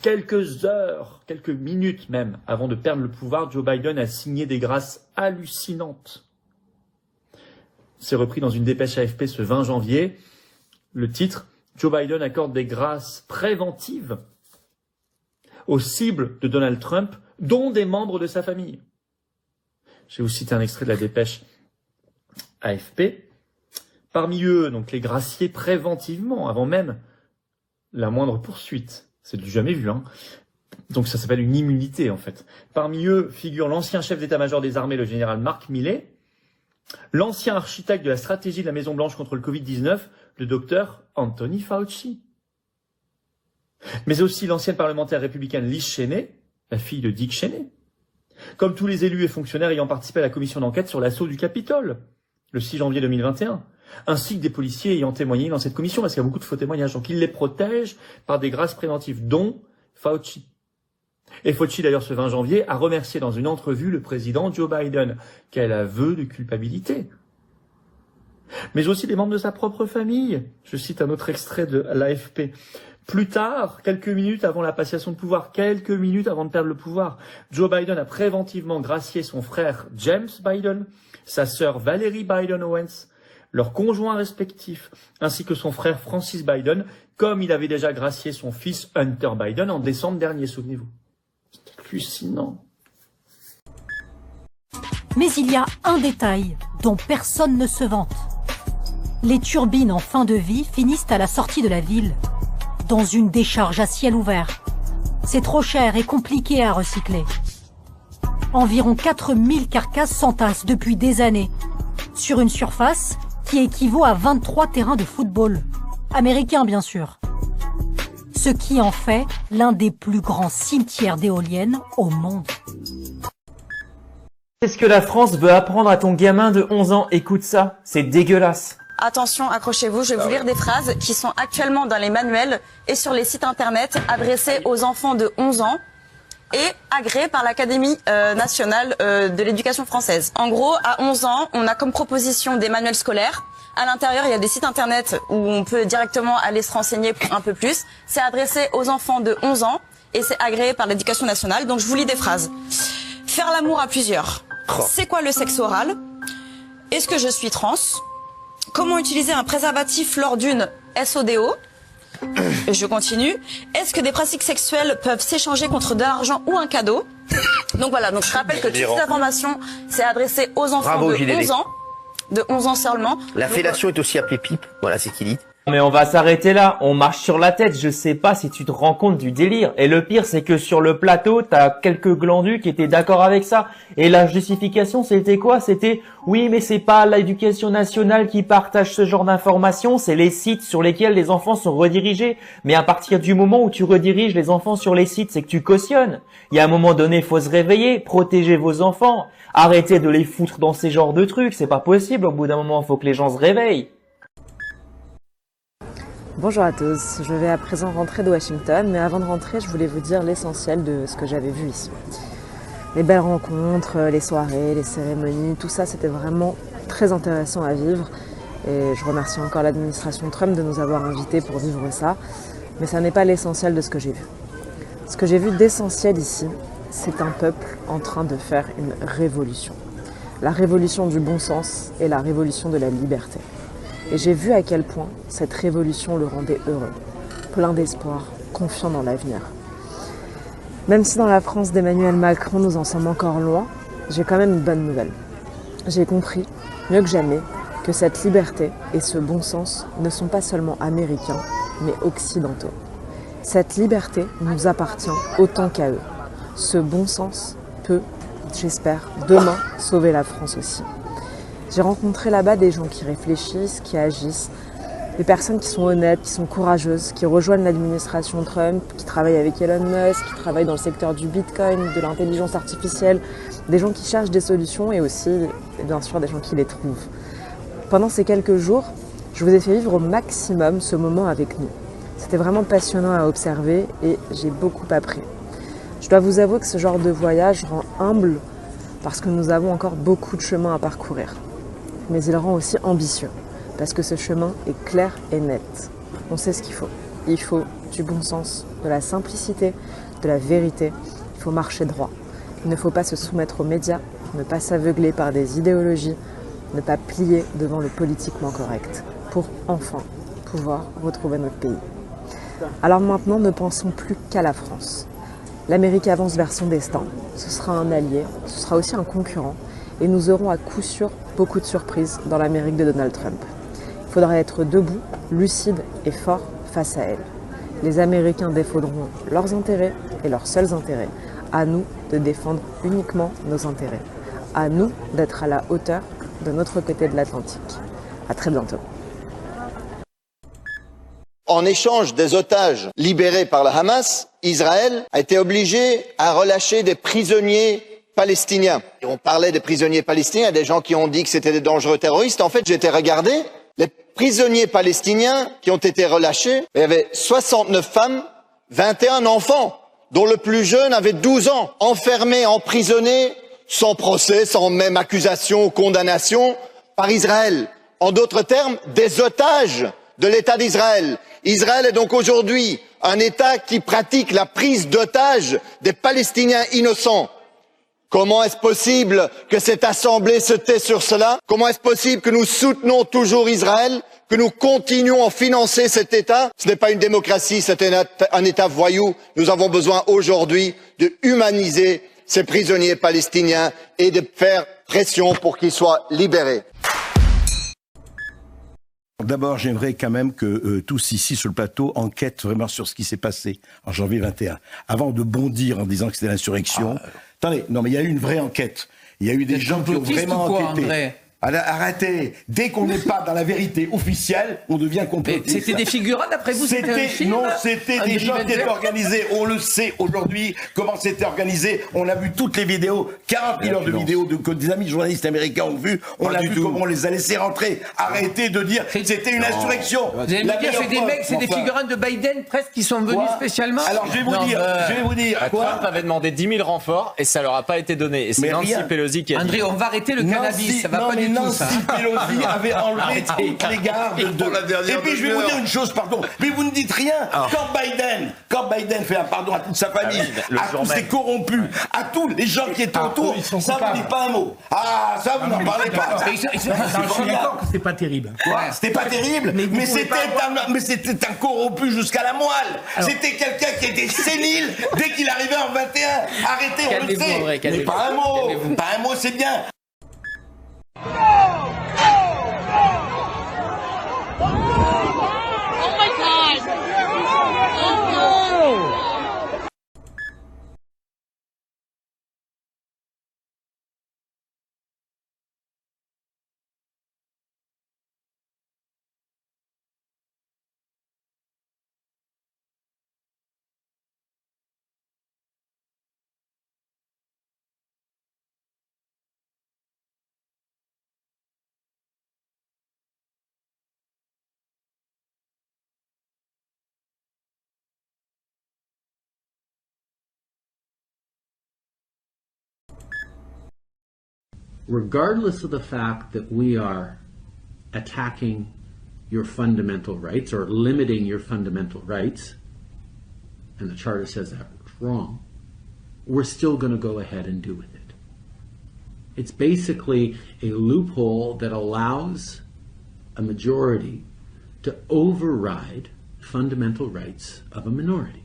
Quelques heures, quelques minutes même, avant de perdre le pouvoir, Joe Biden a signé des grâces hallucinantes. C'est repris dans une dépêche AFP ce 20 janvier. Le titre, Joe Biden accorde des grâces préventives aux cibles de Donald Trump, dont des membres de sa famille. Je vais vous citer un extrait de la dépêche AFP. Parmi eux, donc les graciés préventivement, avant même la moindre poursuite. C'est du jamais vu, hein. Donc ça s'appelle une immunité, en fait. Parmi eux figure l'ancien chef d'état-major des armées, le général Mark Milley, l'ancien architecte de la stratégie de la Maison-Blanche contre le Covid-19, le docteur Anthony Fauci. Mais aussi l'ancienne parlementaire républicaine Liz Cheney, la fille de Dick Cheney. Comme tous les élus et fonctionnaires ayant participé à la commission d'enquête sur l'assaut du Capitole, le 6 janvier 2021, ainsi que des policiers ayant témoigné dans cette commission, parce qu'il y a beaucoup de faux témoignages. Donc il les protège par des grâces préventives, dont Fauci. Et Fauci, d'ailleurs, ce 20 janvier, a remercié dans une entrevue le président Joe Biden. Quel aveu de culpabilité. Mais aussi des membres de sa propre famille. Je cite un autre extrait de l'AFP. Plus tard, quelques minutes avant la passation de pouvoir, quelques minutes avant de perdre le pouvoir, Joe Biden a préventivement gracié son frère James Biden, sa sœur Valerie Biden Owens, leurs conjoints respectifs, ainsi que son frère Francis Biden, comme il avait déjà gracié son fils Hunter Biden en décembre dernier, souvenez-vous. C'est hallucinant. Mais il y a un détail dont personne ne se vante. Les turbines en fin de vie finissent à la sortie de la ville, dans une décharge à ciel ouvert. C'est trop cher et compliqué à recycler. Environ 4000 carcasses s'entassent depuis des années, sur une surface qui équivaut à 23 terrains de football, américains bien sûr. Ce qui en fait l'un des plus grands cimetières d'éoliennes au monde. Qu'est-ce que la France veut apprendre à ton gamin de 11 ans? Écoute ça, c'est dégueulasse. Attention, accrochez-vous, je vais vous lire des phrases qui sont actuellement dans les manuels et sur les sites internet adressés aux enfants de 11 ans et agréés par l'Académie nationale de l'éducation française. En gros, à 11 ans, on a comme proposition des manuels scolaires. À l'intérieur, il y a des sites internet où on peut directement aller se renseigner pour un peu plus. C'est adressé aux enfants de 11 ans et c'est agréé par l'éducation nationale. Donc je vous lis des phrases. Faire l'amour à plusieurs. C'est quoi le sexe oral? Est-ce que je suis trans? Comment utiliser un préservatif lors d'une SODO? Je continue. Est-ce que des pratiques sexuelles peuvent s'échanger contre de l'argent ou un cadeau? Donc voilà, donc je rappelle que toutes ces informations, c'est adressé aux enfants de 11 ans. De 11 ans seulement. La fellation est aussi appelée pipe, voilà, c'est ce qu'il dit. Mais on va s'arrêter là, on marche sur la tête, je sais pas si tu te rends compte du délire. Et le pire, c'est que sur le plateau, t'as quelques glandus qui étaient d'accord avec ça. Et la justification, c'était quoi? C'était, oui, mais c'est pas l'éducation nationale qui partage ce genre d'informations, c'est les sites sur lesquels les enfants sont redirigés. Mais à partir du moment où tu rediriges les enfants sur les sites, c'est que tu cautionnes. Il y a un moment donné, faut se réveiller, protéger vos enfants. Arrêtez de les foutre dans ces genres de trucs, c'est pas possible. Au bout d'un moment, faut que les gens se réveillent. Bonjour à tous, je vais à présent rentrer de Washington, mais avant de rentrer, je voulais vous dire l'essentiel de ce que j'avais vu ici. Les belles rencontres, les soirées, les cérémonies, tout ça, c'était vraiment très intéressant à vivre. Et je remercie encore l'administration Trump de nous avoir invités pour vivre ça. Mais ça n'est pas l'essentiel de ce que j'ai vu. Ce que j'ai vu d'essentiel ici, c'est un peuple en train de faire une révolution. La révolution du bon sens et la révolution de la liberté. Et j'ai vu à quel point cette révolution le rendait heureux, plein d'espoir, confiant dans l'avenir. Même si dans la France d'Emmanuel Macron nous en sommes encore loin, j'ai quand même une bonne nouvelle. J'ai compris, mieux que jamais, que cette liberté et ce bon sens ne sont pas seulement américains, mais occidentaux. Cette liberté nous appartient autant qu'à eux. Ce bon sens peut, j'espère, demain sauver la France aussi. J'ai rencontré là-bas des gens qui réfléchissent, qui agissent, des personnes qui sont honnêtes, qui sont courageuses, qui rejoignent l'administration Trump, qui travaillent avec Elon Musk, qui travaillent dans le secteur du Bitcoin, de l'intelligence artificielle, des gens qui cherchent des solutions et aussi, bien sûr, des gens qui les trouvent. Pendant ces quelques jours, je vous ai fait vivre au maximum ce moment avec nous. C'était vraiment passionnant à observer et j'ai beaucoup appris. Je dois vous avouer que ce genre de voyage rend humble parce que nous avons encore beaucoup de chemin à parcourir. Mais il rend aussi ambitieux, parce que ce chemin est clair et net. On sait ce qu'il faut. Il faut du bon sens, de la simplicité, de la vérité. Il faut marcher droit. Il ne faut pas se soumettre aux médias, ne pas s'aveugler par des idéologies, ne pas plier devant le politiquement correct, pour enfin pouvoir retrouver notre pays. Alors maintenant, ne pensons plus qu'à la France. L'Amérique avance vers son destin. Ce sera un allié, ce sera aussi un concurrent, et nous aurons à coup sûr beaucoup de surprises dans l'Amérique de Donald Trump. Il faudra être debout, lucide et fort face à elle. Les Américains défendront leurs intérêts et leurs seuls intérêts. À nous de défendre uniquement nos intérêts. À nous d'être à la hauteur de notre côté de l'Atlantique. À très bientôt. En échange des otages libérés par le Hamas, Israël a été obligé à relâcher des prisonniers palestiniens. Et on parlait des prisonniers palestiniens, il y a des gens qui ont dit que c'était des dangereux terroristes. En fait, j'ai été regarder, les prisonniers palestiniens qui ont été relâchés, il y avait 69 femmes, 21 enfants, dont le plus jeune avait 12 ans, enfermés, emprisonnés, sans procès, sans même accusation ou condamnation, par Israël. En d'autres termes, des otages de l'État d'Israël. Israël est donc aujourd'hui un État qui pratique la prise d'otages des Palestiniens innocents. Comment est-ce possible que cette Assemblée se tait sur cela? Comment est-ce possible que nous soutenons toujours Israël, que nous continuons à financer cet État? Ce n'est pas une démocratie, c'est un État voyou. Nous avons besoin aujourd'hui de humaniser ces prisonniers palestiniens et de faire pression pour qu'ils soient libérés. D'abord, j'aimerais quand même que tous ici sur le plateau enquêtent vraiment sur ce qui s'est passé en janvier 21. Avant de bondir en disant que c'était l'insurrection. Attendez, non mais il y a eu une vraie enquête. Il y a eu des gens qui ont vraiment enquêté. André arrêtez. Dès qu'on n'est pas dans la vérité officielle, on devient complotiste. C'était des figurants, d'après vous? C'était un film? Non, c'était des gens qui étaient organisés. On le sait aujourd'hui comment c'était organisé. On a vu toutes les vidéos, 40 000 heures de vidéos que des amis journalistes américains ont vu. On a vu comment on les a laissés rentrer. Arrêtez de dire que c'était une insurrection. Vous allez me dire, c'est des mecs, c'est des figurants de Biden presque qui sont venus spécialement? Alors je vais vous dire. Trump avait demandé 10 000 renforts et ça leur a pas été donné. Et c'est Nancy Pelosi qui a dit. André, on va arrêter le cannabis, ça va pas du tout. Nancy Pelosi avait enlevé toutes les gardes Et puis je vais vous dire une chose, pardon, mais vous ne dites rien. Quand Biden fait un pardon à toute sa famille, à tous ces corrompus, à tous les gens qui étaient autour, ça vous dit pas un mot. Ah, ça vous n'en parlez pas. Je suis d'accord que c'est pas terrible. C'était pas terrible, mais c'était un corrompu jusqu'à la moelle. C'était quelqu'un qui était sénile dès qu'il arrivait en 21. Arrêtez, on le sait. Mais pas un mot, c'est bien. Regardless of the fact that we are attacking your fundamental rights or limiting your fundamental rights, and the Charter says that's wrong, we're still going to go ahead and do with it. It's basically a loophole that allows a majority to override fundamental rights of a minority.